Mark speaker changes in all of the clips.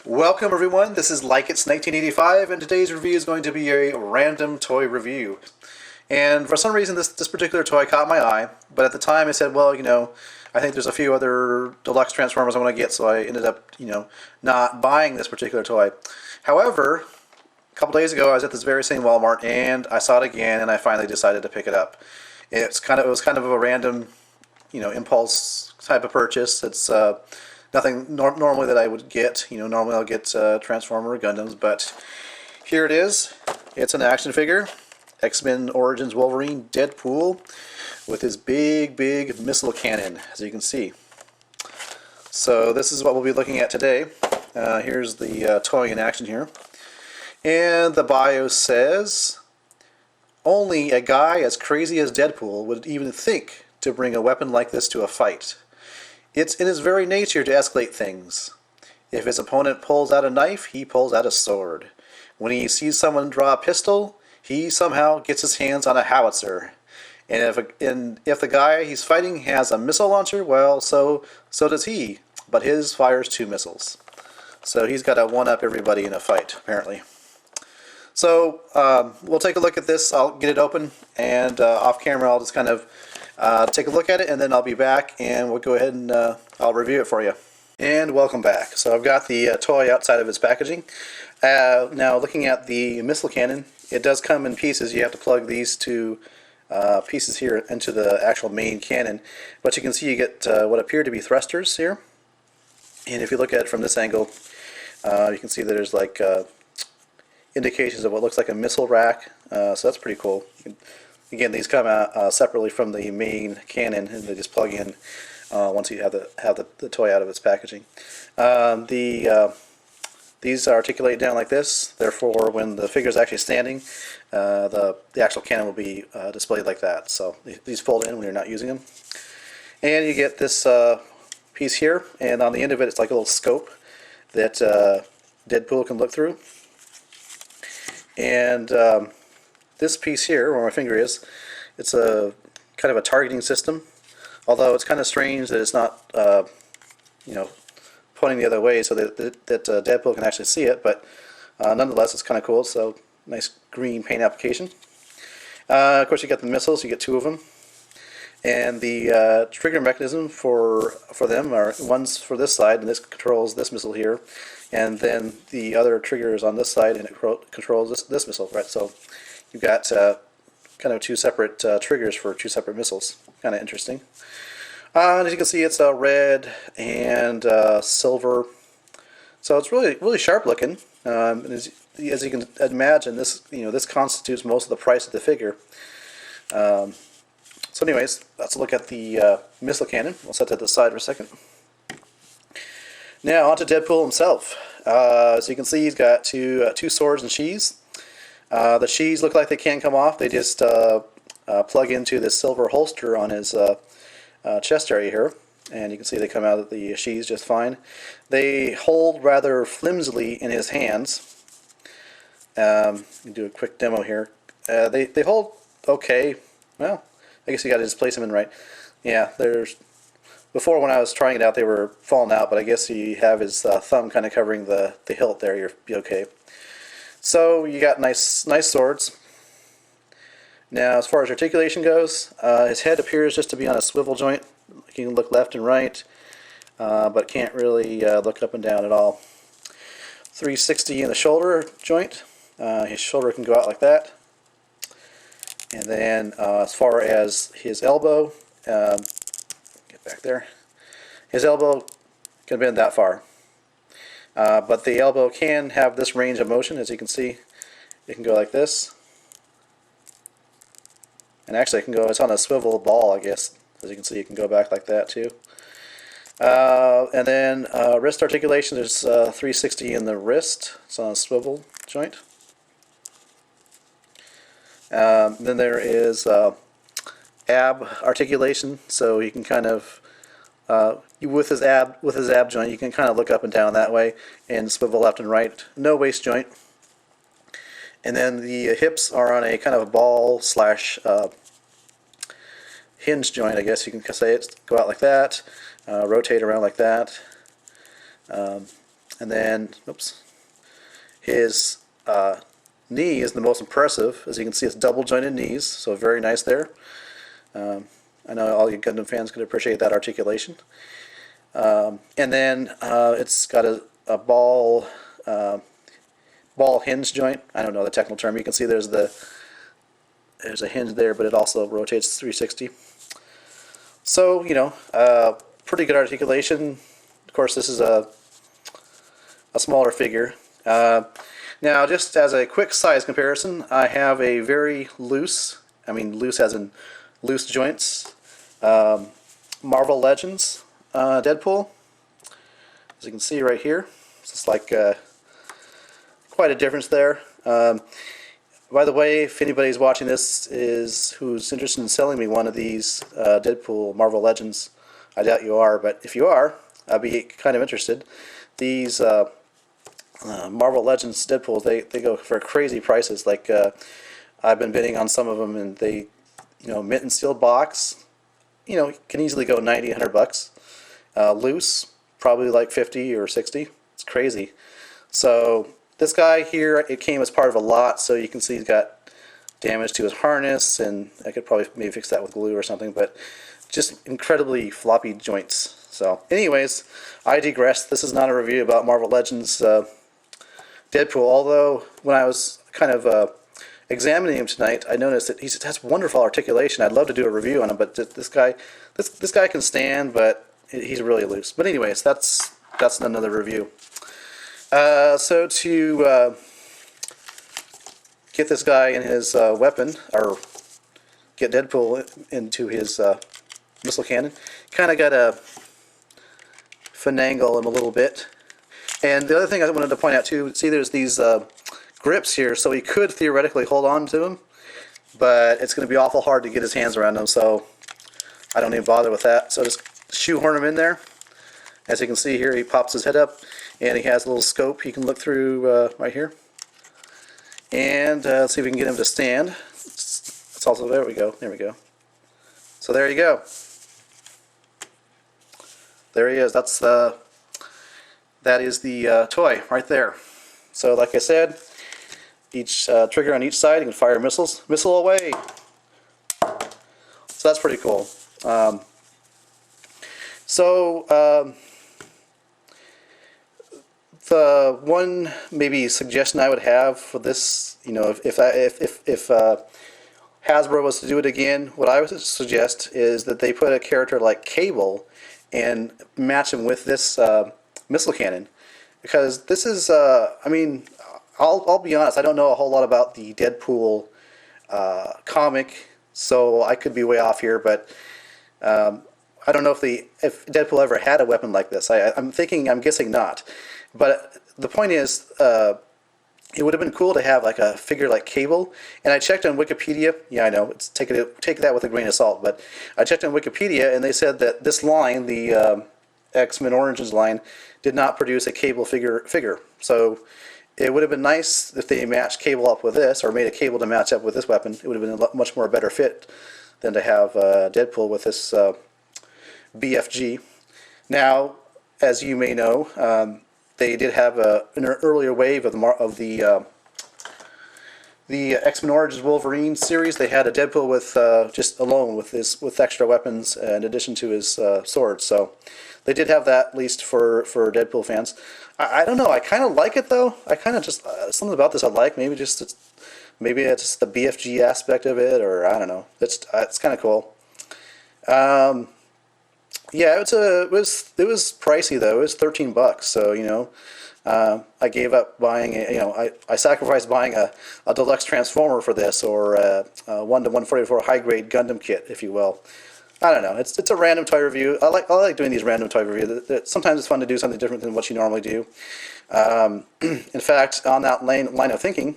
Speaker 1: Welcome everyone, this is Like It's 1985 and today's review is going to be a random toy review. And for some reason this particular toy caught my eye, but at the time I said, well, I think there's a few other deluxe Transformers I want to get, so I ended up, not buying this particular toy. However, a couple days ago I was at this very same Walmart and I saw it again and I finally decided to pick it up. It was kind of a random, impulse type of purchase. It's nothing normally that I would get. Normally I'll get Transformer or Gundams, but here it is. It's an action figure, X-Men Origins Wolverine Deadpool, with his big missile cannon, as you can see. So this is what we'll be looking at today. Here's the toy in action here. And the bio says, only a guy as crazy as Deadpool would even think to bring a weapon like this to a fight. It's in his very nature to escalate things. If his opponent pulls out a knife, he pulls out a sword. When he sees someone draw a pistol, he somehow gets his hands on a howitzer. And if the guy he's fighting has a missile launcher, well, so does he. But his fires 2 missiles. So he's got to one-up everybody in a fight, apparently. So we'll take a look at this. I'll get it open, and off camera I'll just kind of take a look at it, and then I'll be back and we'll go ahead and I'll review it for you. And welcome back. So I've got the toy outside of its packaging. Now looking at the missile cannon, it does come in pieces. You have to plug these two pieces here into the actual main cannon. But you can see you get what appear to be thrusters here. And if you look at it from this angle, you can see that there's like indications of what looks like a missile rack. So that's pretty cool. Again, these come out separately from the main cannon, and they just plug in once you have the toy out of its packaging. These articulate down like this. Therefore, when the figure is actually standing, the actual cannon will be displayed like that. So these fold in when you're not using them. And you get this piece here, and on the end of it, it's like a little scope that Deadpool can look through. And this piece here, where my finger is, it's a kind of a targeting system. Although it's kind of strange that it's not, pointing the other way so that Deadpool can actually see it. But nonetheless, it's kind of cool. So nice green paint application. Of course, you got the missiles. You get 2 of them, and the trigger mechanism for them are one's for this side, and this controls this missile here, and then the other trigger is on this side, and it controls this missile, right? So you've got kind of 2 separate triggers for 2 separate missiles. Kind of interesting. As you can see, it's red and silver, so it's really sharp looking. As you can imagine, this constitutes most of the price of the figure. So anyways, let's look at the missile cannon. We'll set that to the side for a second. Now on to Deadpool himself. So you can see he's got two swords and sheaths. The sheaths look like they can't come off. They just plug into this silver holster on his chest area here. And you can see they come out of the sheaths just fine. They hold rather flimsily in his hands. Let me do a quick demo here. They hold okay. Well, I guess you got to just place them in right. Yeah, before when I was trying it out, they were falling out, but I guess you have his thumb kind of covering the hilt there. You'll be okay. So you got nice swords. Now, as far as articulation goes, his head appears just to be on a swivel joint. You can look left and right, but can't really look up and down at all. 360 in the shoulder joint. His shoulder can go out like that. And then as far as his elbow, get back there, his elbow can bend that far. But the elbow can have this range of motion, as you can see. It can go like this. And actually it can go, it's on a swivel ball, I guess. As you can see, it can go back like that too. And then wrist articulation, there's 360 in the wrist. It's on a swivel joint. Then there is ab articulation, so you can kind of with his ab joint, you can kind of look up and down that way and swivel left and right. No waist joint. And then the hips are on a kind of a ball slash hinge joint, I guess you can say it. Go out like that, rotate around like that. And then, oops, his knee is the most impressive. As you can see, it's double jointed knees, so very nice there. I know all you Gundam fans could appreciate that articulation. And then it's got a ball hinge joint. I don't know the technical term. You can see there's a hinge there, but it also rotates 360. So, you know, pretty good articulation. Of course, this is a smaller figure. Now, just as a quick size comparison, I have a very loose, I mean loose as in loose joints, Marvel Legends Deadpool. As you can see right here, it's like quite a difference there. By the way, if anybody's watching this who's interested in selling me one of these Deadpool Marvel Legends, I doubt you are, but if you are, I'd be kind of interested. These Marvel Legends Deadpools, they go for crazy prices. Like I've been bidding on some of them, and they, you know, mint and sealed box, you know, can easily go 90, 100 bucks. Loose, probably like 50 or 60. It's crazy. So this guy here, it came as part of a lot, so you can see he's got damage to his harness, and I could probably maybe fix that with glue or something, but just incredibly floppy joints. So anyways, I digress. This is not a review about Marvel Legends Deadpool, although when I was kind of examining him tonight, I noticed that he has wonderful articulation. I'd love to do a review on him, but this guy can stand, but he's really loose. But anyways, that's another review. So to get this guy in his weapon, or get Deadpool into his missile cannon, kind of got to finagle him a little bit. And the other thing I wanted to point out too, see there's these grips here, so he could theoretically hold on to him, but it's going to be awful hard to get his hands around him, so I don't even bother with that. So just shoehorn him in there. As you can see here, he pops his head up, and he has a little scope he can look through right here. And let's see if we can get him to stand. It's also, there we go, So there you go. There he is. That is the toy right there. So like I said, each trigger on each side, you can fire missiles. Missile away! So that's pretty cool. The one maybe suggestion I would have for this, you know, if Hasbro was to do it again, what I would suggest is that they put a character like Cable and match him with this missile cannon, because this is, I mean, I'll be honest, I don't know a whole lot about the Deadpool comic, so I could be way off here, but I don't know if Deadpool ever had a weapon like this. I'm guessing not. But the point is, it would have been cool to have like a figure like Cable. And I checked on Wikipedia. Yeah, I know, take that with a grain of salt. But I checked on Wikipedia, and they said that this line, the X-Men Origins line, did not produce a Cable figure. So it would have been nice if they matched Cable up with this, or made a Cable to match up with this weapon. It would have been a much more better fit than to have Deadpool with this BFG. Now, as you may know, they did have an earlier wave of the X-Men Origins Wolverine series. They had a Deadpool with just alone with extra weapons in addition to his sword. So they did have that, at least for Deadpool fans. I don't know. I kind of like it though. I kind of just something about this I like. Maybe it's just the BFG aspect of it, or I don't know. It's kind of cool. Yeah, it was pricey though. It was $13, so you know, I gave up buying I sacrificed buying a deluxe transformer for this, or a 1/144 high grade Gundam kit, if you will. I don't know. It's a random toy review. I like doing these random toy reviews. Sometimes it's fun to do something different than what you normally do. In fact, on that line of thinking,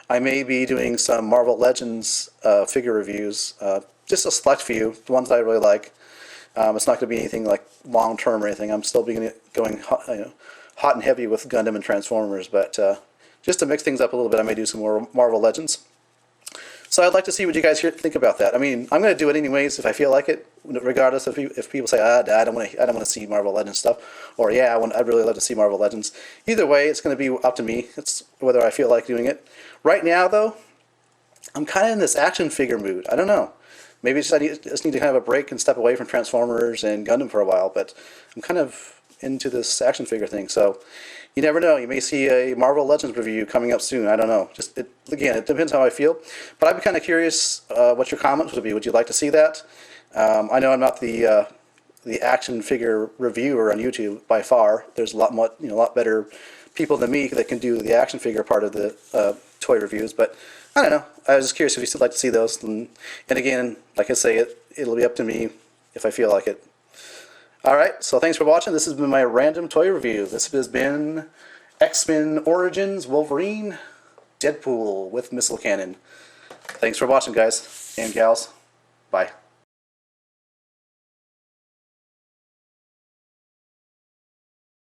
Speaker 1: I may be doing some Marvel Legends figure reviews. Just a select few, the ones that I really like. It's not going to be anything like long term or anything. I'm still going hot and heavy with Gundam and Transformers, but just to mix things up a little bit, I may do some more Marvel Legends. So I'd like to see what you guys here think about that. I mean, I'm going to do it anyways if I feel like it, regardless if people say, I don't want to see Marvel Legends stuff, or yeah, I'd really love to see Marvel Legends. Either way, it's going to be up to me. It's whether I feel like doing it. Right now, though, I'm kind of in this action figure mood. I don't know. Maybe I just need to kind of a break and step away from Transformers and Gundam for a while, but I'm kind of into this action figure thing, so you never know. You may see a Marvel Legends review coming up soon. I don't know. Again, it depends how I feel. But I'd be kind of curious what your comments would be. Would you like to see that? I know I'm not the action figure reviewer on YouTube by far. There's a lot better people than me that can do the action figure part of the toy reviews. But I don't know. I was just curious if you still like to see those. And again, like I say, it'll be up to me if I feel like it. Alright, so thanks for watching. This has been my random toy review. This has been X-Men Origins Wolverine Deadpool with missile cannon. Thanks for watching, guys and gals. Bye.